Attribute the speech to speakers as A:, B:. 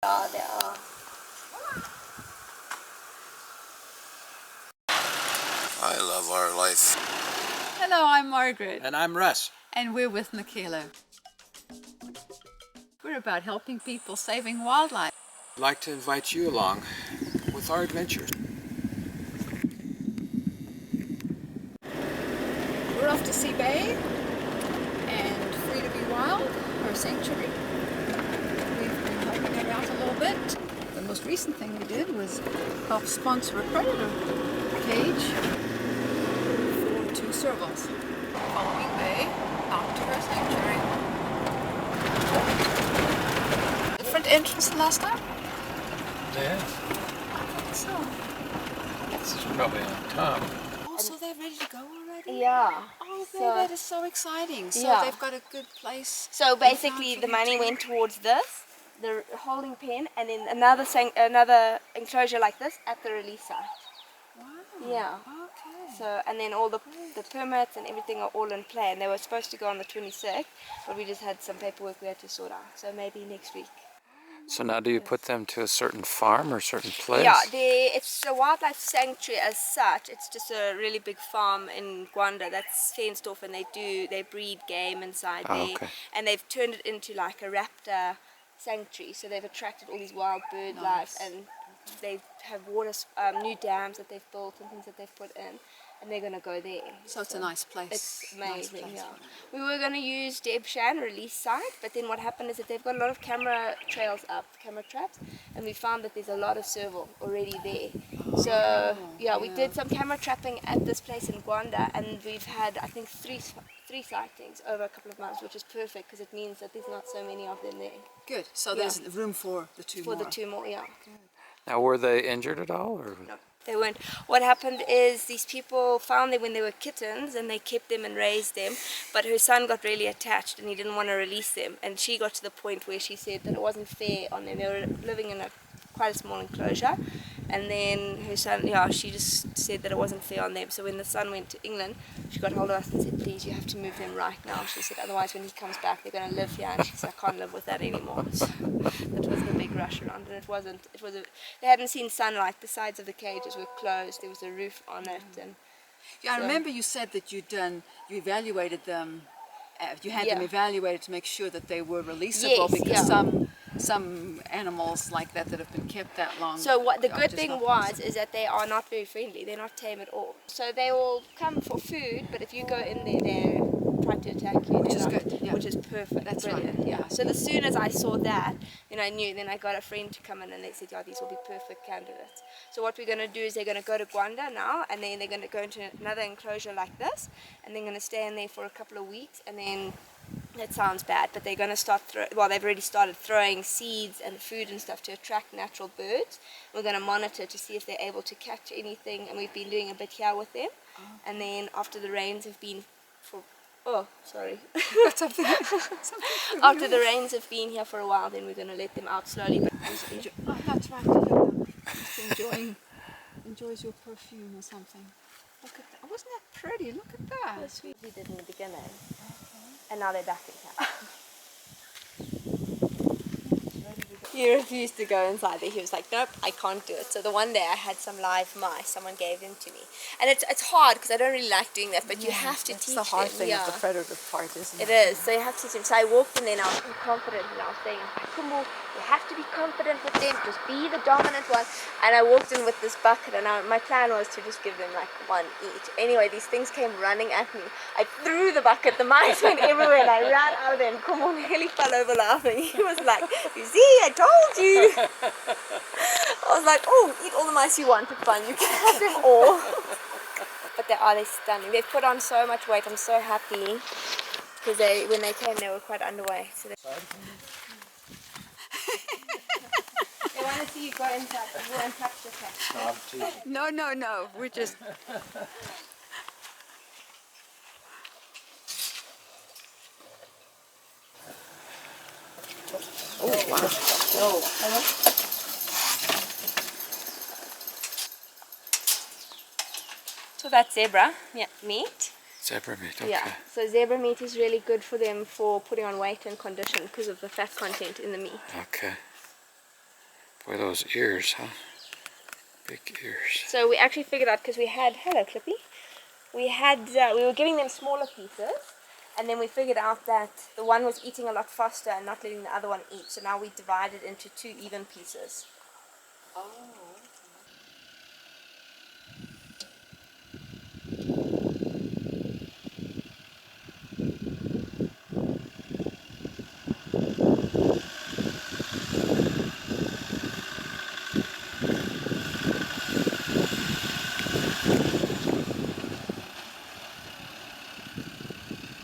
A: Yeah, they are.
B: I love our life.
C: Hello, I'm Margaret.
D: And I'm Russ.
C: And we're with Nikela. We're about helping people saving wildlife.
D: I'd like to invite you along with our adventures.
C: We're off to Sea Bay and Free to Be Wild, our sanctuary. We've been helping it out a little bit. The most recent thing we did was help sponsor a predator cage for 2 servals. Following Bay out to our sanctuary. Different entrance than last time?
D: Yeah,
C: I think so.
D: this is probably on top.
C: Oh, so they're ready to go already?
A: Yeah.
C: Oh,
A: So-
C: that is so exciting. So
A: Yeah.
C: they've got a good place.
A: So basically, the money went towards this, the holding pen, and then another enclosure like this at the release site.
C: Wow.
A: Yeah.
C: Okay.
A: So and then all the permits and everything are all in play, and they were supposed to go on the 26th, but we just had some paperwork we had to sort out. So maybe next week.
D: So now do you put them to a certain farm or a certain place?
A: Yeah, it's a wildlife sanctuary as such. It's just a really big farm in Gwanda that's fenced off, and they breed game inside
D: Oh,
A: there,
D: okay.
A: and they've turned it into like a raptor sanctuary. So they've attracted all these wild bird life, and they have new dams that they've built and things that they've put in, and they're gonna go there.
C: So it's a nice place.
A: It's
C: Nice
A: amazing,
C: place.
A: yeah. We were going to use Deb Shan release site, but then what happened is that they've got a lot of camera trails up, camera traps, and we found that there's a lot of serval already there. So, yeah, we did some camera trapping at this place in Gwanda, and we've had, I think, three sightings over a couple of months, which is perfect because it means that there's not so many of them there.
C: Good. So there's room for the 2
A: For
C: more.
A: the 2 more, yeah.
D: Now were they injured at all? Or?
A: No, they weren't. What happened is these people found them when they were kittens and they kept them and raised them, but her son got really attached and he didn't want to release them, and she got to the point where she said that it wasn't fair on them. They were living in quite a small enclosure, and then her son, she just said that it wasn't fair on them. So when the son went to England, she got hold of us and said, please, you have to move them right now. She said, otherwise when he comes back they're going to live here, and she said, I can't live with that anymore. So that was the big rush around, and they hadn't seen sunlight. The sides of the cages were closed, there was a roof on it, and
C: Yeah, I remember you said that you evaluated them. You had them
A: Yeah.
C: evaluated to make sure that they were releasable,
A: Yes,
C: because
A: yeah.
C: some animals like that have been kept that long.
A: So what the
C: are
A: good
C: just
A: thing
C: not
A: was
C: possible.
A: is that they are not very friendly. They're not tame at all. So they will come for food, but if you go in there, they try to attack you.
C: Which
A: They're
C: is
A: not-
C: good, yeah.
A: Which is perfect.
C: That's
A: brilliant.
C: right,
A: Yeah.
C: yeah.
A: So as soon as I saw that, then I knew. Then I got a friend to come in, and they said, yeah, these will be perfect candidates. So what we're going to do is they're going to go to Gwanda now, and then they're going to go into another enclosure like this, and they're going to stay in there for a couple of weeks, and then. That sounds bad, but they're going to start they've already started throwing seeds and food and stuff to attract natural birds. We're going to monitor to see if they're able to catch anything, and we've been doing a bit here with them. And then after the rains have been
C: something
A: after the rains have been here for a while, then we're going to let them out slowly. But
C: Oh, that's right. Just enjoys your perfume or something. Look at that. Wasn't that pretty? Look at that.
A: that's sweet. We did in the beginning, and now they're back in here. He refused to go inside there. He was like, nope, I can't do it. So the one day I had some live mice. Someone gave them to me. And it's hard because I don't really like doing that, but you have to teach them.
C: It's the hard thing
A: yeah.
C: of the predator part, isn't it?
A: It is. So you have to teach them. So I walked in there and I was so confident, and I was saying, Kumbu, you have to be confident with them. Just be the dominant one. And I walked in with this bucket, and my plan was to just give them like one each. Anyway, these things came running at me. I threw the bucket. The mice went everywhere, and I ran out of there. And Kumbu nearly fell over laughing. He was like, you see, I told you. I was like, oh, eat all the mice you want. It's fun. You can have them all. But they're stunning. They've put on so much weight. I'm so happy because when they came, they were quite underweight. So they want to see you go inside. You won't touch the cat.
C: No. We're just. Oh wow!
A: So that's zebra meat.
D: Zebra meat, okay.
A: Yeah. So zebra meat is really good for them for putting on weight and condition because of the fat content in the meat.
D: Okay. Boy, those ears, huh? Big ears.
A: So we actually figured out, because we had, hello Clippy, we were giving them smaller pieces, and then we figured out that the one was eating a lot faster and not letting the other one eat. So now we divided into 2 even pieces.
C: Oh,